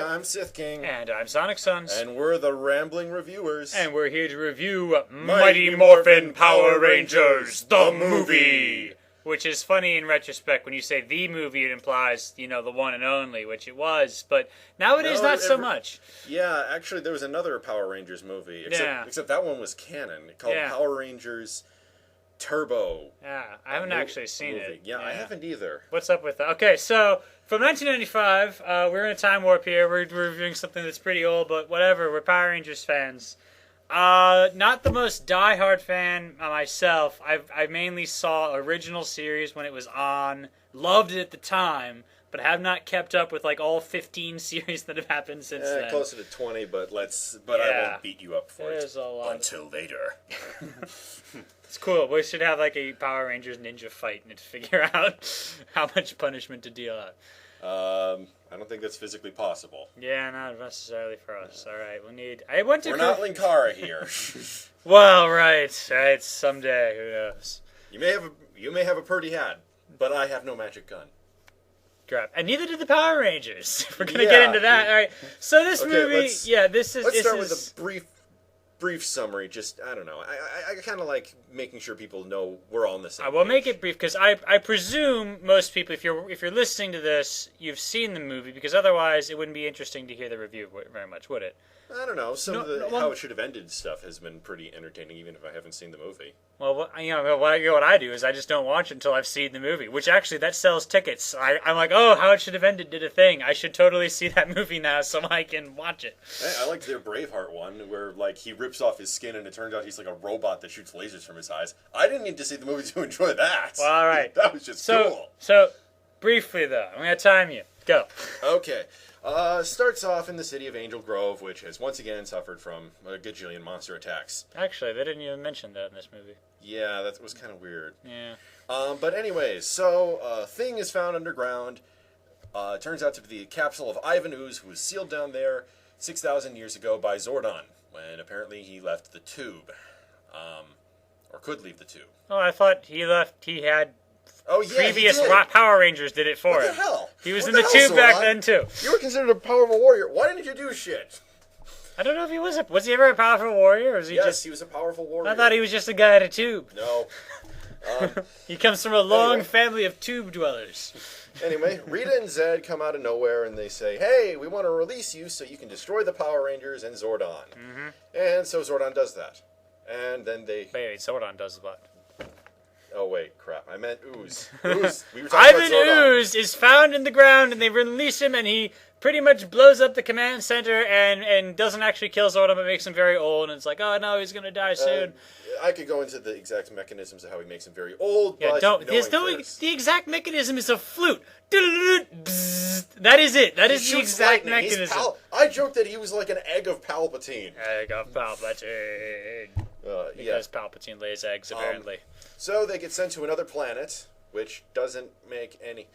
I'm Sith King. And I'm Sonic Sons. And we're the Rambling Reviewers. And we're here to review Mighty Morphin Power Rangers, the movie! Which is funny in retrospect. When you say the movie, it implies, the one and only, which it was. But nowadays, not so much. Yeah, actually, there was another Power Rangers movie. Except that one was canon. Called Power Rangers Turbo. Yeah, I haven't actually seen it. Yeah, I haven't either. What's up with that? Okay, so from 1995, we're in a time warp here. We're reviewing something that's pretty old, but whatever. We're Power Rangers fans. Not the most diehard fan myself. I mainly saw original series when it was on. Loved it at the time, but have not kept up with all 15 series that have happened since then. Closer to 20, but I won't beat you up for There's it. A lot. Until later. It's cool. We should have a Power Rangers ninja fight and figure out how much punishment to deal out. I don't think that's physically possible. Yeah, not necessarily for us. All right, we'll need. We're not Linkara here. Well, right. Someday, who knows? You may have a Purdy hat, but I have no magic gun. Crap. And neither did the Power Rangers. We're gonna get into that. All right. So this movie, let's start with a brief summary. Just I don't know. I kind of like making sure people know we're all on the same. I will make it brief because I presume most people, if you're listening to this, you've seen the movie, because otherwise it wouldn't be interesting to hear the review very much, would it? I don't know. How it should have ended stuff has been pretty entertaining, even if I haven't seen the movie. Well, what I do is I just don't watch until I've seen the movie, which actually that sells tickets. I'm like, oh, How It Should Have Ended did a thing. I should totally see that movie now so I can watch it. I liked their Braveheart one, where he rips off his skin and it turns out he's like a robot that shoots lasers from his eyes. I didn't need to see the movie to enjoy that. Well, all right. That was just cool. So, briefly though, I'm going to time you. Go. Okay. Starts off in the city of Angel Grove, which has once again suffered from a gajillion monster attacks. Actually, they didn't even mention that in this movie. Yeah, that was kind of weird. Yeah. But anyways, so Thing is found underground. Turns out to be the capsule of Ivan Ooze, who was sealed down there 6,000 years ago by Zordon, when apparently he left the tube. Or could leave the tube. Oh, I thought he had... Oh, yeah, previous Power Rangers did it for him. What the hell? He was in the tube back then, too. You were considered a powerful warrior. Why didn't you do shit? I don't know if he was Was he ever a powerful warrior? Or was he he was a powerful warrior. I thought he was just a guy in a tube. No. He comes from a long family of tube dwellers. Anyway, Rita and Zed come out of nowhere and they say, hey, we want to release you so you can destroy the Power Rangers and Zordon. Mm-hmm. And so Zordon does that. And then they... Wait, Zordon does what? Oh, wait, crap. I meant Ooze. Ooze. We were talking Ivan Ooze is found in the ground, and they release him, and he pretty much blows up the command center and doesn't actually kill Zordon, but makes him very old, and it's like, oh, no, he's going to die soon. I could go into the exact mechanisms of how he makes him very old, but the exact mechanism is a flute. That is it. That is the exact mechanism. I joked that he was like an egg of Palpatine. Egg of Palpatine. Because Palpatine lays eggs, apparently. So they get sent to another planet, which doesn't make any...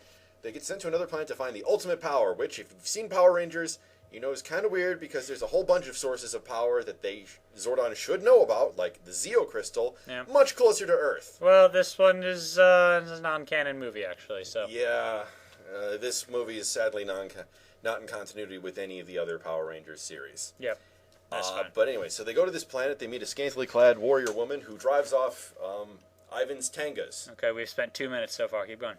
They get sent to another planet to find the ultimate power, which, if you've seen Power Rangers, you know is kind of weird because there's a whole bunch of sources of power that Zordon should know about, like the Zeo Crystal, much closer to Earth. Well, this one is a non-canon movie, actually, so... Yeah, this movie is sadly not in continuity with any of the other Power Rangers series. Yep. That's fine. But anyway, so they go to this planet, they meet a scantily clad warrior woman who drives off Ivan's Tangas. Okay, we've spent 2 minutes so far. Keep going.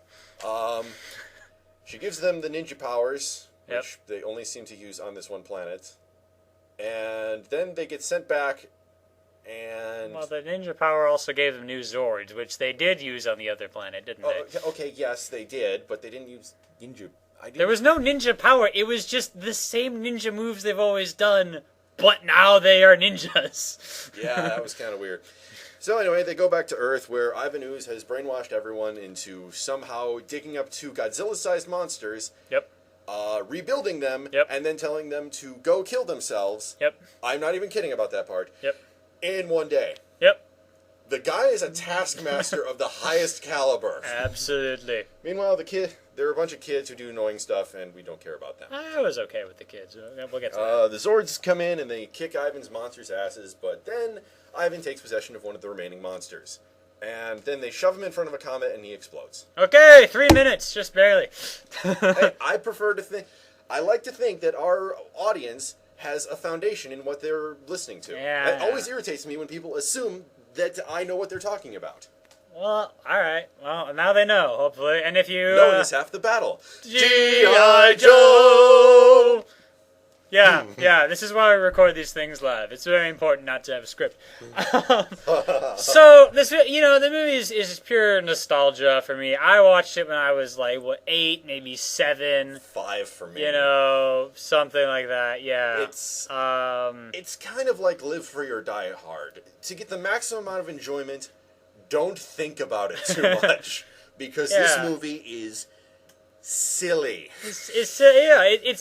She gives them the ninja powers, which they only seem to use on this one planet. And then they get sent back, and... Well, the ninja power also gave them new Zords, which they did use on the other planet, didn't they? Okay, yes, they did, but they didn't use ninja... There was no ninja power. It was just the same ninja moves they've always done, but now they are ninjas. Yeah, that was kind of weird. So anyway, they go back to Earth, where Ivan Ooze has brainwashed everyone into somehow digging up two Godzilla-sized monsters, rebuilding them, and then telling them to go kill themselves. Yep. I'm not even kidding about that part. Yep. In one day. Yep. The guy is a taskmaster of the highest caliber. Absolutely. Meanwhile, there are a bunch of kids who do annoying stuff, and we don't care about them. I was okay with the kids. We'll get to that. The Zords come in, and they kick Ivan's monsters' asses, but then Ivan takes possession of one of the remaining monsters. And then they shove him in front of a comet, and he explodes. Okay, 3 minutes, just barely. I prefer to think... I like to think that our audience has a foundation in what they're listening to. Yeah. It always irritates me when people assume that I know what they're talking about. Well, all right. Well, now they know, hopefully. And if you Knowing is half the battle. G.I. Joe. Yeah. This is why we record these things live. It's very important not to have a script. So this, the movie is pure nostalgia for me. I watched it when I was like 8, maybe 7. 5 for me. Something like that. Yeah. It's kind of like Live Free or Die Hard. To get the maximum amount of enjoyment, don't think about it too much, because this movie is silly. It's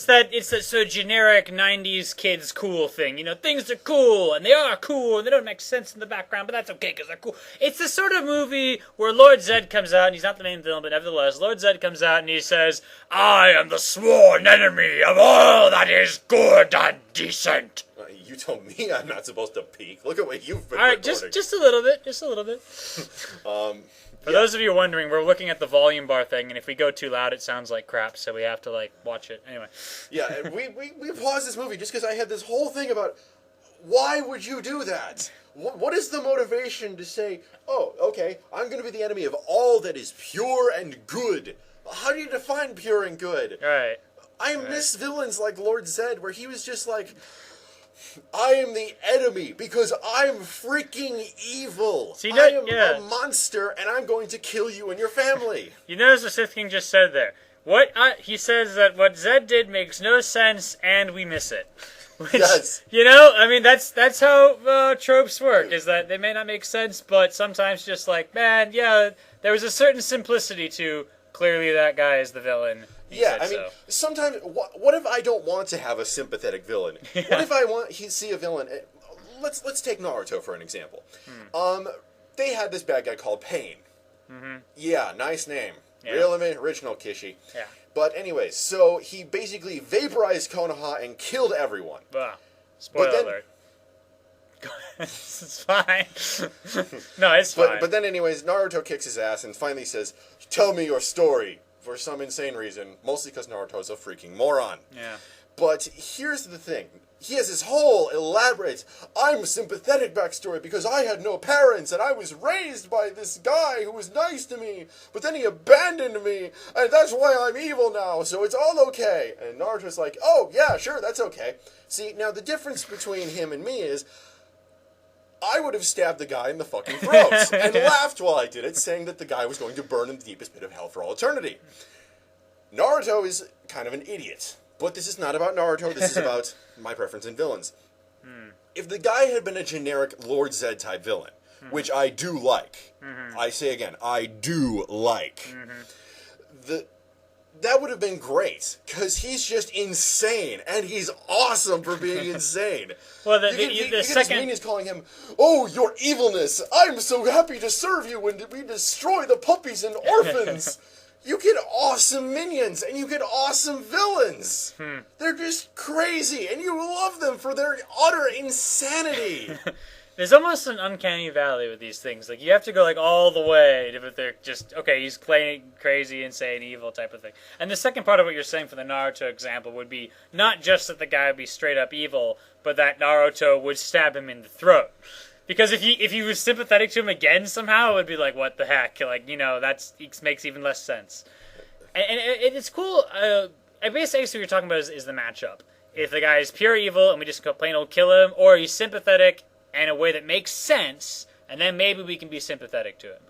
that so generic 90s kids cool thing. Things are cool, and they are cool, and they don't make sense in the background, but that's okay because they're cool. It's the sort of movie where Lord Zed comes out, and he's not the main villain, but nevertheless, Lord Zed comes out and he says, "I am the sworn enemy of all that is good and decent." You told me I'm not supposed to peek. Look at what you've been All right, recording. just a little bit. For those of you wondering, we're looking at the volume bar thing, and if we go too loud, it sounds like crap, so we have to, watch it. Anyway. Yeah, and we paused this movie just because I had this whole thing about, why would you do that? What is the motivation to say, oh, okay, I'm going to be the enemy of all that is pure and good? How do you define pure and good? Right. I miss villains like Lord Zed, where he was just like, I am the enemy because I'm freaking evil. See, I am a monster, and I'm going to kill you and your family. You notice what Sith King just said there. He says that what Zed did makes no sense, and we miss it. Which, yes. That's how tropes work, is that they may not make sense, but sometimes just there was a certain simplicity to, clearly that guy is the villain. Yeah, sometimes, what if I don't want to have a sympathetic villain? Yeah. What if I see a villain? Let's take Naruto for an example. They had this bad guy called Pain. Mm-hmm. Yeah, nice name. Yeah. Real original Kishi. Yeah. But anyways, so he basically vaporized Konoha and killed everyone. Spoiler alert. It's fine. No, it's fine. But then anyways, Naruto kicks his ass and finally says, "Tell me your story." For some insane reason, mostly because Naruto's a freaking moron. Yeah. But here's the thing. He has this whole elaborate, I'm sympathetic backstory because I had no parents and I was raised by this guy who was nice to me, but then he abandoned me, and that's why I'm evil now, so it's all okay. And Naruto's like, oh, yeah, sure, that's okay. See, now the difference between him and me is, I would have stabbed the guy in the fucking throat and laughed while I did it, saying that the guy was going to burn in the deepest pit of hell for all eternity. Naruto is kind of an idiot. But this is not about Naruto, this is about my preference in villains. If the guy had been a generic Lord Zed type villain, which I do like, I say again, I do like, that would have been great, because he's just insane, and he's awesome for being insane. Well, the second minions calling him, "Oh, your evilness! I'm so happy to serve you when we destroy the puppies and orphans." You get awesome minions, and you get awesome villains. They're just crazy, and you love them for their utter insanity. There's almost an uncanny valley with these things. You have to go all the way, but they're just, okay, he's playing crazy, insane, evil type of thing. And the second part of what you're saying for the Naruto example would be not just that the guy would be straight up evil, but that Naruto would stab him in the throat. Because if he was sympathetic to him again somehow, it would be like, what the heck? It makes even less sense. And it's cool. Basically what you're talking about is the matchup. If the guy is pure evil and we just plain old kill him, or he's sympathetic in a way that makes sense, and then maybe we can be sympathetic to him.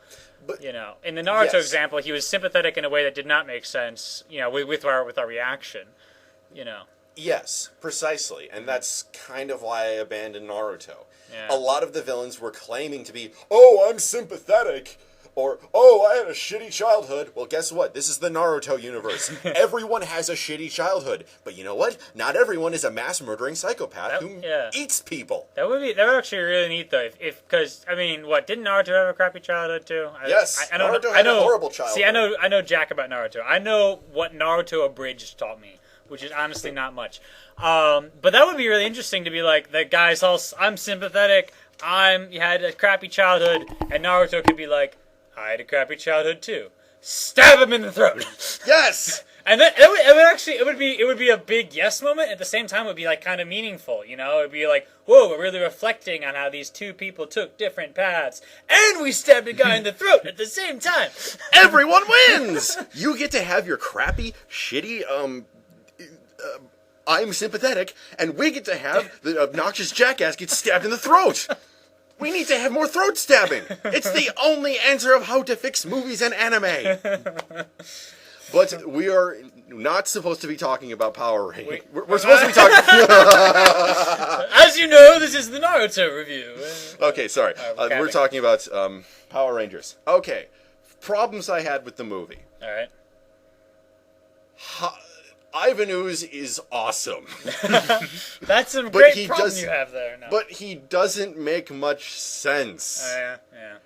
But, in the Naruto example, he was sympathetic in a way that did not make sense, with our reaction, Yes, precisely. And that's kind of why I abandoned Naruto. Yeah. A lot of the villains were claiming to be, oh, I'm sympathetic, or, oh, I had a shitty childhood. Well, guess what? This is the Naruto universe. Everyone has a shitty childhood. But you know what? Not everyone is a mass-murdering psychopath who eats people. That would actually really neat, though. Because, didn't Naruto have a crappy childhood, too? Yes, Naruto had a horrible childhood. See, I know jack about Naruto. I know what Naruto Abridged taught me, which is honestly not much. But that would be really interesting to be like, the guy's I'm sympathetic, you had a crappy childhood, and Naruto could be like, I had a crappy childhood too. Stab him in the throat! Yes! And then it would be a big yes moment. At the same time, it would be like kind of meaningful. You know, it'd be like, whoa, we're really reflecting on how these two people took different paths, and we stabbed a guy in the throat at the same time. Everyone wins. You get to have your crappy, shitty, I'm sympathetic, and we get to have the obnoxious jackass get stabbed in the throat. We need to have more throat stabbing. It's the only answer of how to fix movies and anime. But we are not supposed to be talking about Power Rangers. We're supposed to be talking... As you know, this is the Naruto review. Okay, sorry. We're talking about Power Rangers. Okay. Problems I had with the movie. All right. Ivan Ooze is awesome. That's a great problem you have there. No. But he doesn't make much sense. Yeah.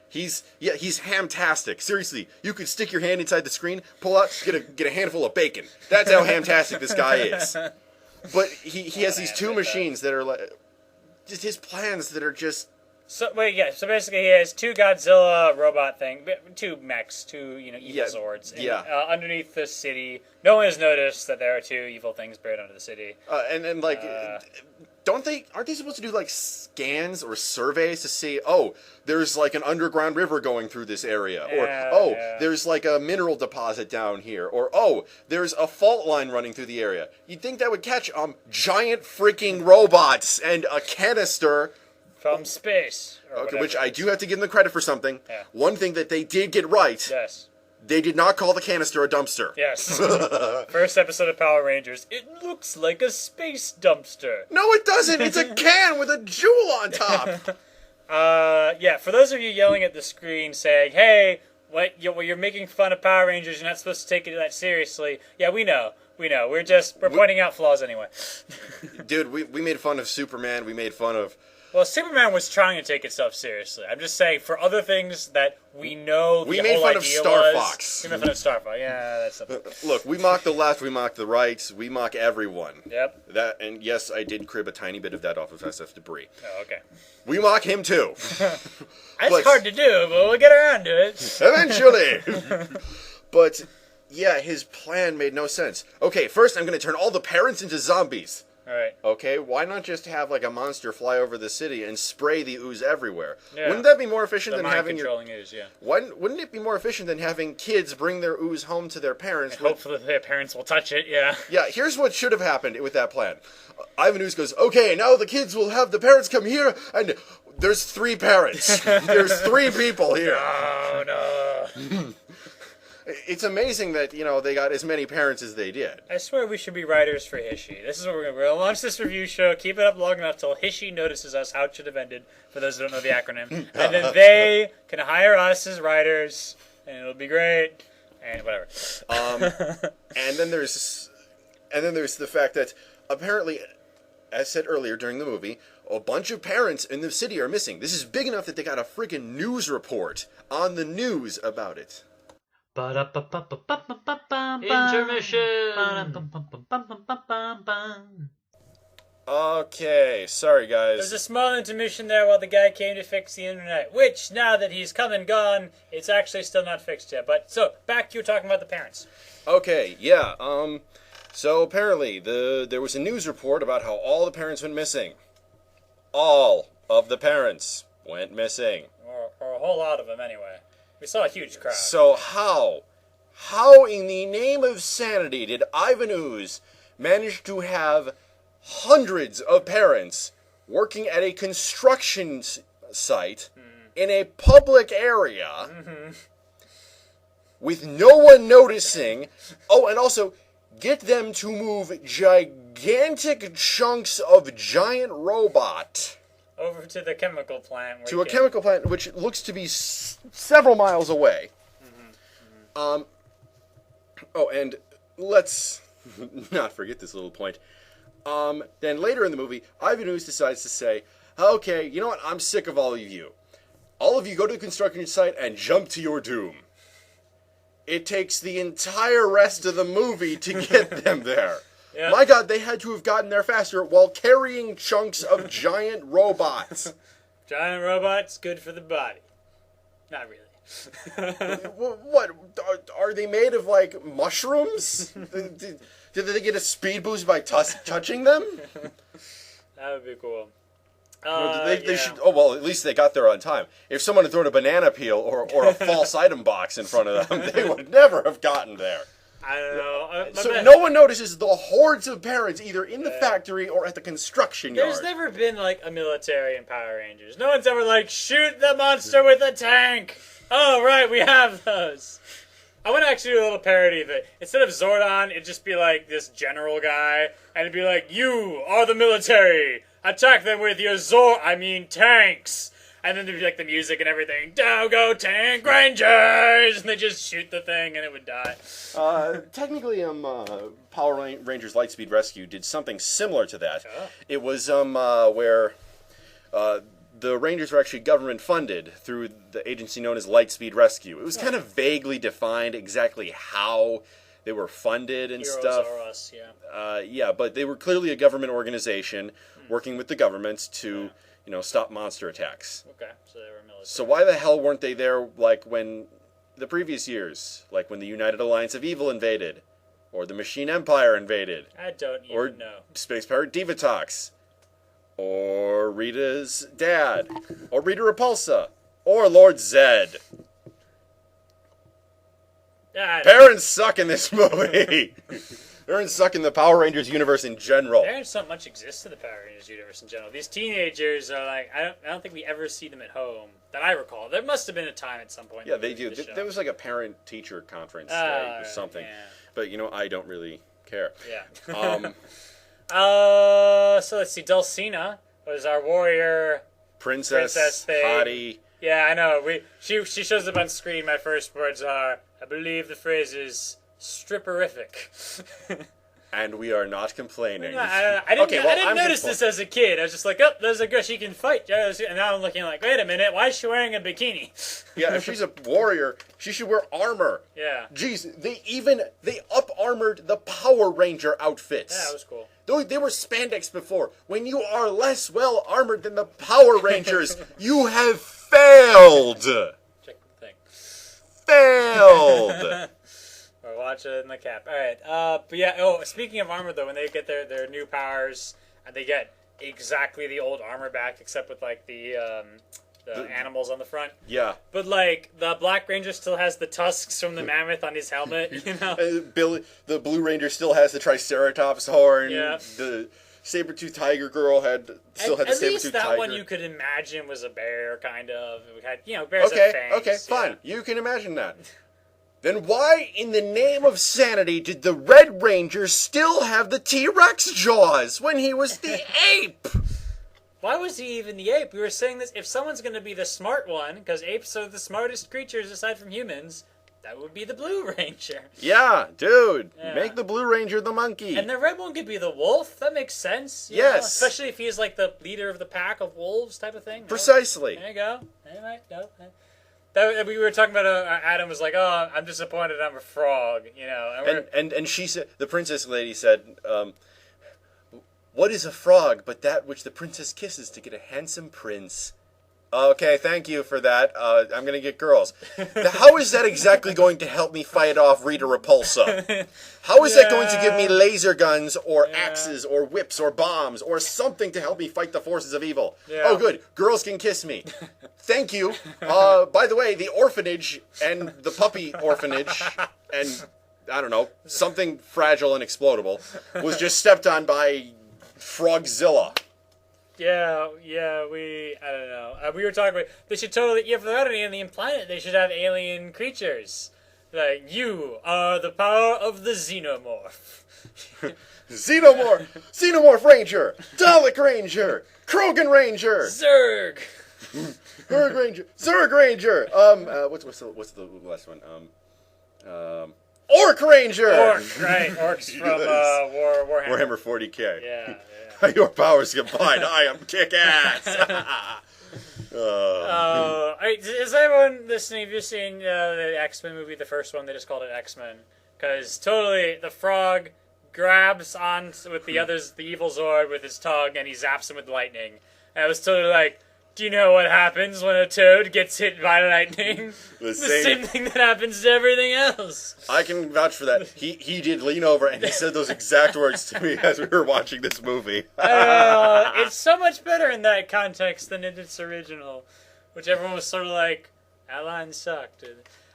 He's hamtastic. Seriously, you could stick your hand inside the screen, pull out, get a handful of bacon. That's how hamtastic this guy is. But he has these two machines that are like just his plans that are just. So basically he has two Godzilla robot two mechs, two evil Zords. And, underneath the city, no one has noticed that there are two evil things buried under the city. Aren't they supposed to do like scans or surveys to see, there's like an underground river going through this area, or there's like a mineral deposit down here, or there's a fault line running through the area. You'd think that would catch giant freaking robots and a canister. From space. Okay, which I do have to give them credit for something. Yeah. One thing that they did get right. Yes. They did not call the canister a dumpster. Yes. First episode of Power Rangers. It looks like a space dumpster. No, it doesn't. It's a can with a jewel on top. For those of you yelling at the screen saying, hey, you're making fun of Power Rangers, you're not supposed to take it that seriously. Yeah, we know. We're pointing out flaws anyway. Dude, we made fun of Superman. We made fun of... Well, Superman was trying to take itself seriously. I'm just saying, for other things that we know we made fun of Star Fox. We made fun of Star Fox. Yeah, that's something. Look, we mock the left, we mock the right, we mock everyone. Yep. And yes, I did crib a tiny bit of that off of SF Debris. Oh, okay. We mock him too. That's hard to do, but we'll get around to it. Eventually. But, yeah, his plan made no sense. Okay, first I'm going to turn all the parents into zombies. Alright. Okay, why not just have like a monster fly over the city and spray the ooze everywhere? Yeah. Wouldn't that be more efficient than having controlling ooze, yeah. Wouldn't it be more efficient than having kids bring their ooze home to their parents? And hopefully their parents will touch it, yeah. Yeah, here's what should have happened with that plan. Ivan Ooze goes, okay, now the kids will have the parents come here, and there's 3 parents. There's 3 people here. Oh, no. It's amazing that, they got as many parents as they did. I swear we should be writers for Hishi. This is what we're going to launch this review show, keep it up long enough till Hishi notices us how it should have ended, for those who don't know the acronym. And then they can hire us as writers, and it'll be great, and whatever. And then there's the fact that apparently, as said earlier during the movie, a bunch of parents in the city are missing. This is big enough that they got a freaking news report on the news about it. Intermission. Okay, sorry guys. There's a small intermission there while the guy came to fix the internet, which, now that he's come and gone, it's actually still not fixed yet. But, so, back to you talking about the parents. Okay, yeah, so apparently there was a news report about how all the parents went missing. All of the parents went missing. Or a whole lot of them, anyway. We saw a huge crowd. So how in the name of sanity did Ivan Ooze manage to have hundreds of parents working at a construction site in a public area with no one noticing? Oh, and also get them to move gigantic chunks of giant robot over to the chemical plant. To a chemical plant, which looks to be several miles away. Oh, and let's not forget this little point. Then later in the movie, Ivan Ooze decides to say, okay, you know what? I'm sick of all of you. All of you go to the construction site and jump to your doom. It takes the entire rest of the movie to get them there. Yep. My God, they had to have gotten there faster while carrying chunks of giant robots. Giant robots, good for the body. Not really. What are they made of? Like mushrooms? Did they get a speed boost by touching them? That would be cool. They should. Oh well, at least they got there on time. If someone had thrown a banana peel or a false item box in front of them, they would never have gotten there. I don't know. So no one notices the hordes of parents either in the factory or at the construction yard. There's never been like a military in Power Rangers. No one's ever like, shoot the monster with a tank. Oh right, we have those. I want to actually do a little parody of it. Instead of Zordon, it'd just be like this general guy, and it'd be like, you are the military. Attack them with your tanks. And then there'd be like the music and everything. Down go Tank Rangers! And they just shoot the thing and it would die. Technically, Power Rangers Lightspeed Rescue did something similar to that. Oh. It was where the Rangers were actually government funded through the agency known as Lightspeed Rescue. It was kind of vaguely defined exactly how they were funded and Heroes stuff. Are Us, yeah. Yeah, but they were clearly a government organization working with the governments to, stop monster attacks. Okay, so they were military. So why the hell weren't they there, like, when the previous years? Like when the United Alliance of Evil invaded? Or the Machine Empire invaded? I don't even know. Space Pirate Divatox? Or Rita's dad? Or Rita Repulsa? Or Lord Zed? Parents suck in this movie! Parents suck in the Power Rangers universe in general. Parents don't much exist in the Power Rangers universe in general. These teenagers are like, I don't think we ever see them at home, that I recall. There must have been a time at some point. Yeah, they do. There was like a parent-teacher conference or something. Yeah. But, I don't really care. Yeah. So let's see. Dulcina was our warrior princess thing. hottie. Yeah, I know. She shows up on screen. My first words are, I believe the phrase is stripperific. And we are not complaining. I didn't notice this as a kid. I was just like, oh, there's a girl, she can fight. And now I'm looking like, wait a minute, why is she wearing a bikini? Yeah, if she's a warrior, she should wear armor. Yeah. Jeez, they up-armored the Power Ranger outfits. Yeah, that was cool. They were spandex before. When you are less well-armored than the Power Rangers, you have failed. Check the thing. Failed. Or watch it in the cap. Alright, but yeah, speaking of armor though, when they get their new powers, and they get exactly the old armor back, except with like the animals on the front. Yeah. But like, the Black Ranger still has the tusks from the mammoth on his helmet, Billy, the Blue Ranger still has the Triceratops horn. Yeah. The Saber-Tooth Tiger girl still had the Saber-Tooth Tiger. At least that one you could imagine was a bear, kind of. We had, bears have fangs. Okay, fine. You can imagine that. Then why in the name of sanity did the Red Ranger still have the T-Rex jaws when he was the ape? Why was he even the ape? We were saying this, if someone's going to be the smart one, because apes are the smartest creatures aside from humans, that would be the Blue Ranger. Yeah, dude. Yeah. Make the Blue Ranger the monkey. And the red one could be the wolf. That makes sense. Yes. Know? Especially if he's like the leader of the pack of wolves type of thing. Precisely. There you go. We were talking about Adam was like, oh, I'm disappointed I'm a frog, And she said, the princess lady said, what is a frog but that which the princess kisses to get a handsome prince? Okay, thank you for that. I'm going to get girls. Now, how is that exactly going to help me fight off Rita Repulsa? How is that going to give me laser guns or axes or whips or bombs or something to help me fight the forces of evil? Yeah. Oh, good. Girls can kiss me. Thank you. By the way, the orphanage and the puppy orphanage and, I don't know, something fragile and explodable was just stepped on by Frogzilla. Yeah, I don't know. We were talking about, they should totally, if they're on an alien planet, they should have alien creatures. Like, you are the power of the Xenomorph. Xenomorph Ranger, Dalek Ranger, Krogan Ranger, Zurg Ranger, what's the last one? Orc Ranger! Right, orcs from Warhammer 40k. Yeah. Your powers combined, I am kick-ass! Is everyone listening, have you seen the X-Men movie, the first one, they just called it X-Men? Because totally, the frog grabs on with the others, the evil Zord with his tongue, and he zaps him with lightning. And it was totally like, Do you know what happens when a toad gets hit by lightning? The same thing that happens to everything else. I can vouch for that. He did lean over and he said those exact words to me as we were watching this movie. It's so much better in that context than in its original, which everyone was sort of like, that line sucked.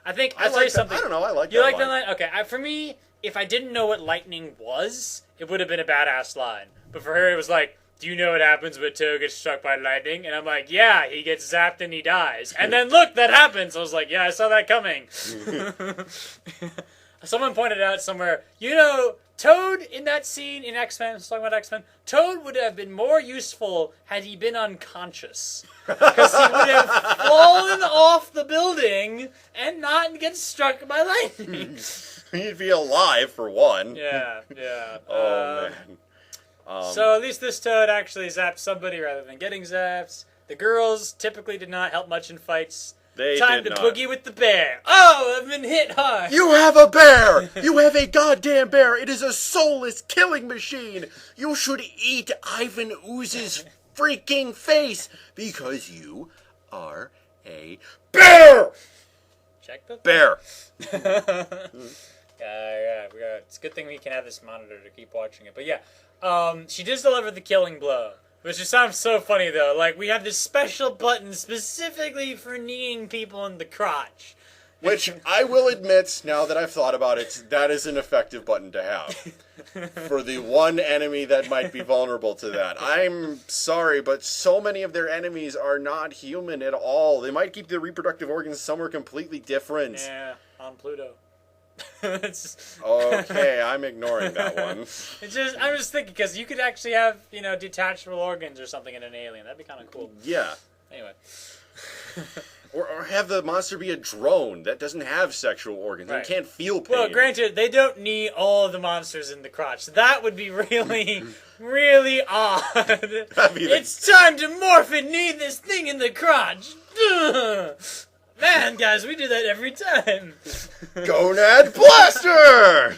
I think I'll tell you something. I don't know. I like you that like line. that line? Okay, for me, if I didn't know what lightning was, it would have been a badass line. But for her, it was like, do you know what happens when Toad gets struck by lightning? And I'm like, yeah, he gets zapped and he dies. And then look, that happens. I was like, yeah, I saw that coming. Someone pointed out somewhere, Toad in that scene in X-Men, talking about X-Men, Toad would have been more useful had he been unconscious. Because he would have fallen off the building and not get struck by lightning. He'd be alive, for one. Yeah. Oh, man. So at least this Toad actually zapped somebody rather than getting zapped. The girls typically did not help much in fights. Time to boogie with the bear. Oh, I've been hit hard. You have a bear! You have a goddamn bear! It is a soulless killing machine! You should eat Ivan Ooze's freaking face because you are a bear! Check the Bear. It's a good thing we can have this monitor to keep watching it. But yeah, she does deliver the killing blow. Which just sounds so funny, though. Like, we have this special button specifically for kneeing people in the crotch. Which, I will admit, now that I've thought about it, that is an effective button to have. For the one enemy that might be vulnerable to that. I'm sorry, but so many of their enemies are not human at all. They might keep their reproductive organs somewhere completely different. Yeah, on Pluto. Okay, I'm ignoring that one. I'm just thinking, because you could actually have, detachable organs or something in an alien. That'd be kind of cool. Yeah. Anyway. Or have the monster be a drone that doesn't have sexual organs and can't feel pain. Well, granted, they don't need all of the monsters in the crotch. That would be really, really odd. It's time to morph and knee this thing in the crotch. Man, guys, we do that every time. Gonad Blaster!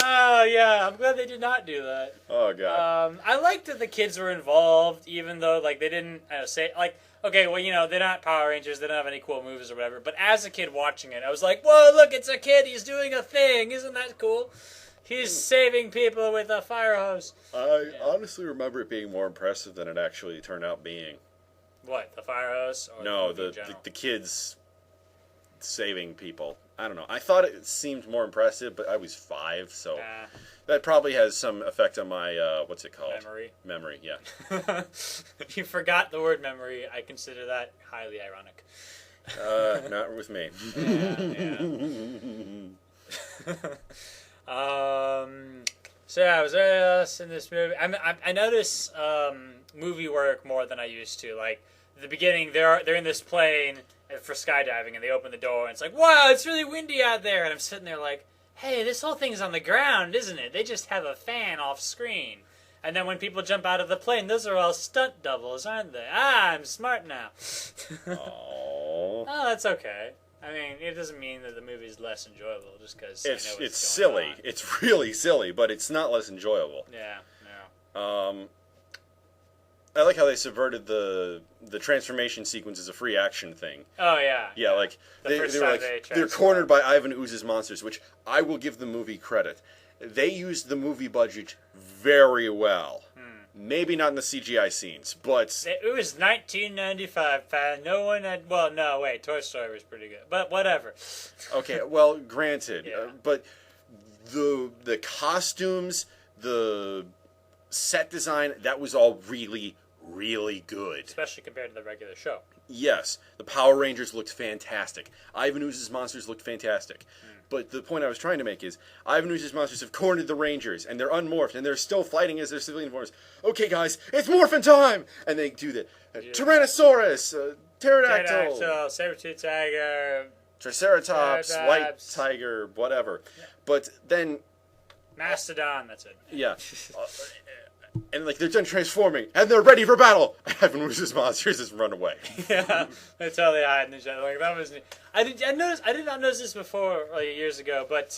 Oh, yeah, I'm glad they did not do that. Oh, God. I liked that the kids were involved, even though, they didn't say, okay, well, they're not Power Rangers, they don't have any cool moves or whatever, but as a kid watching it, I was like, whoa, look, it's a kid, he's doing a thing, isn't that cool? He's saving people with a fire hose. I honestly remember it being more impressive than it actually turned out being. What, the fire hose? Or no, the kids saving people. I don't know. I thought it seemed more impressive, but I was 5, so that probably has some effect on my, what's it called? Memory, yeah. You forgot the word memory. I consider that highly ironic. Not with me. So yeah, was there else in this movie? I notice movie work more than I used to. Like, at the beginning, they're in this plane for skydiving, and they open the door, and it's like, wow, it's really windy out there. And I'm sitting there like, hey, this whole thing's on the ground, isn't it? They just have a fan off screen. And then when people jump out of the plane, those are all stunt doubles, aren't they? I'm smart now. Oh, that's okay. I mean, it doesn't mean that the movie's less enjoyable just because it's silly. On. It's really silly, but it's not less enjoyable. Yeah. I like how they subverted the transformation sequence as a free action thing. Oh yeah. Yeah, like they were like they're cornered by Ivan Ooze's monsters, which I will give the movie credit. They used the movie budget very well. Maybe not in the CGI scenes, but it was 1995, pal. No one had. Well, no, wait. Toy Story was pretty good, but whatever. Okay, well, granted, but the costumes, the set design, that was all really, really good. Especially compared to the regular show. Yes, the Power Rangers looked fantastic. Ivan Ooze's monsters looked fantastic. But the point I was trying to make is, Ivan Ooze's monsters have cornered the Rangers, and they're unmorphed, and they're still fighting as their civilian forms. Okay, guys, it's morphin' time! And they do the Tyrannosaurus, Pterodactyl, Saber-tooth tiger, Triceratops, white tiger, whatever. Yeah. But then... Mastodon, that's it. Yeah. And they're done transforming, and they're ready for battle. Ivan Ooze's monsters just run away. Yeah, they totally hide in each other. Like, that was. I did not notice this before, years ago. But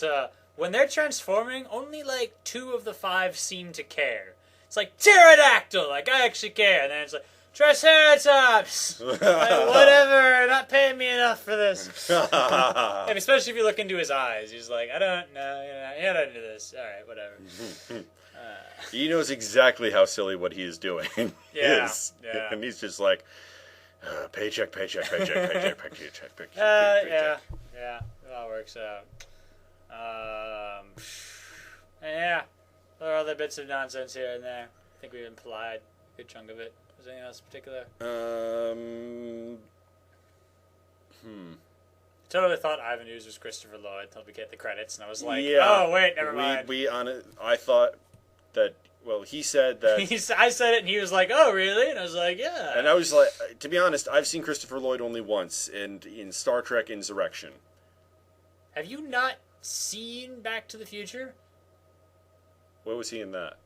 when they're transforming, only 2 of the 5 seem to care. It's like pterodactyl, I actually care, and then it's like Triceratops! Like, whatever, not paying me enough for this. And especially if you look into his eyes. He's like, I don't know, you're not into this. Alright, whatever. He knows exactly how silly what he is doing Yeah, is. yeah. And he's just like, paycheck, paycheck, paycheck, paycheck, paycheck, paycheck. Yeah, it all works out. Yeah, there are other bits of nonsense here and there. I think we've implied a good chunk of it. Was there anything else in particular? I totally thought Ivan Ooze was Christopher Lloyd until we get the credits, and I was like, oh, wait, never mind. I thought that, well, he said that... I said it, and he was like, oh, really? And I was like, yeah. And I was like, to be honest, I've seen Christopher Lloyd only once, and in Star Trek Insurrection. Have you not seen Back to the Future? What was he in that?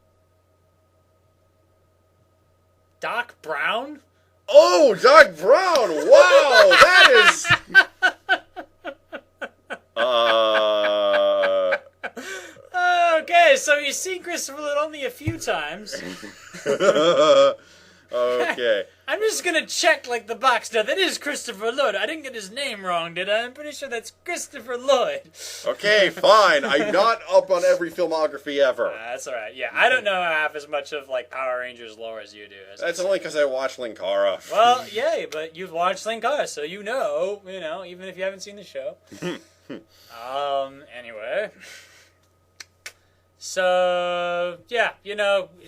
Doc Brown? Oh, Doc Brown! Wow, that is... Okay, so you've seen Christopher Lloyd only a few times. Okay. I'm just gonna check, like, the box. Now, that is Christopher Lloyd. I didn't get his name wrong, did I? I'm pretty sure that's Christopher Lloyd. Okay, fine. I'm not up on every filmography ever. That's alright. Yeah, I don't know half as much of, like, Power Rangers lore as you do. That's only because I watched Linkara. Well, yay, but you've watched Linkara, so you know, even if you haven't seen the show. Anyway. So, yeah,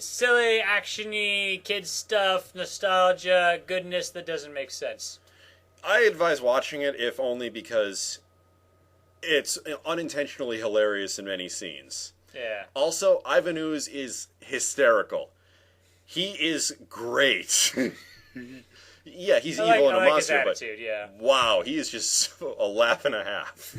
silly, action-y, kid stuff, nostalgia, goodness that doesn't make sense. I advise watching it, if only because it's unintentionally hilarious in many scenes. Yeah. Also, Ivan Ooze is hysterical. He is great. Yeah, he's evil and a monster, his attitude, yeah. Wow, he is just a laugh and a half.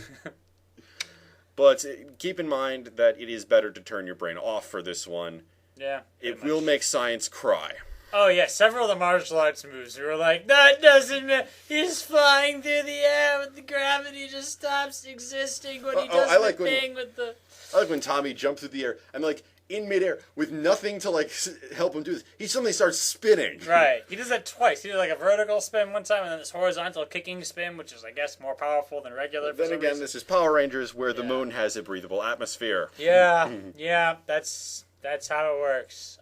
But keep in mind that it is better to turn your brain off for this one. Yeah. It will make science cry. Oh, yeah, several of the martial arts moves, we were like, that doesn't matter. He's flying through the air with the gravity just stops existing when he does the thing with the... I like when Tommy jumped through the air. I'm like, in midair, with nothing to, like, help him do this. He suddenly starts spinning. Right. He does that twice. He did, like, a vertical spin one time, and then this horizontal kicking spin, which is, I guess, more powerful than regular. Then again, this is Power Rangers, where the moon has a breathable atmosphere. Yeah, yeah, that's how it works.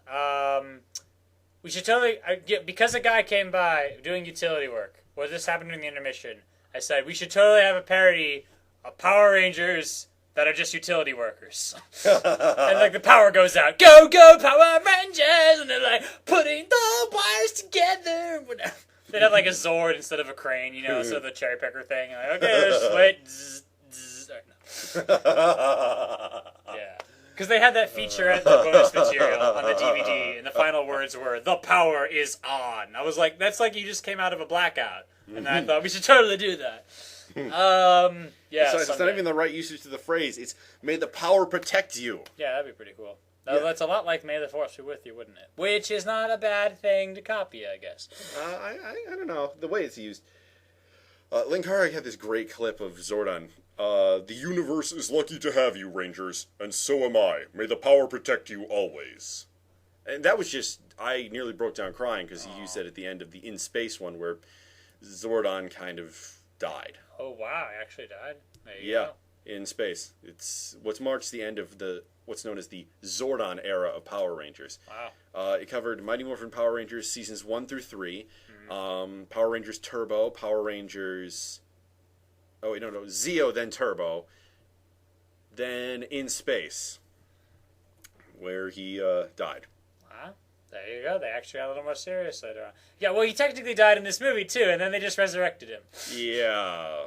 We should totally... because a guy came by doing utility work, well, this happened during the intermission, I said, we should totally have a parody of Power Rangers that are just utility workers. And, like, the power goes out. Go, go, Power Rangers! And they're, like, putting the wires together. Whatever. They'd have, like, a Zord instead of a crane, so the cherry picker thing. Like, okay, just wait. Zzz, zzz. Right, no. Yeah. Because they had that featurette, the bonus material on the DVD, and the final words were, "The power is on." I was like, that's like you just came out of a blackout. And I thought, we should totally do that. Yeah. It's not even the right usage of the phrase. It's, may the power protect you. Yeah, that'd be pretty cool. That's a lot like May the Force be with you, wouldn't it? Which is not a bad thing to copy, I guess. I don't know. The way it's used. Linkara had this great clip of Zordon. The universe is lucky to have you, Rangers, and so am I. May the power protect you always. And that was just, I nearly broke down crying because he used that at the end of the In Space one where Zordon kind of died. Oh, wow, he actually died? There you go. In space. It's what's marks the end of what's known as the Zordon era of Power Rangers. Wow. It covered Mighty Morphin Power Rangers seasons 1 through 3, Power Rangers Turbo, Power Rangers... Oh, wait, no, Zeo, then Turbo, then In Space, where he died. Wow. There you go. They actually got a little more serious later on. Yeah, well, he technically died in this movie, too, and then they just resurrected him. Yeah.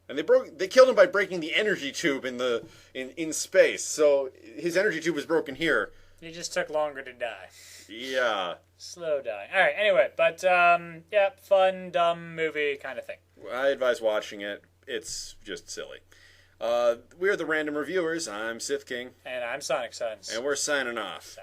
And they killed him by breaking the energy tube in space, so his energy tube was broken here. He just took longer to die. Yeah. Slow dying. All right, anyway, but, yeah, fun, dumb movie kind of thing. I advise watching it. It's just silly. We're the Random Reviewers. I'm Sith King. And I'm Sonic Sons. And we're signing off.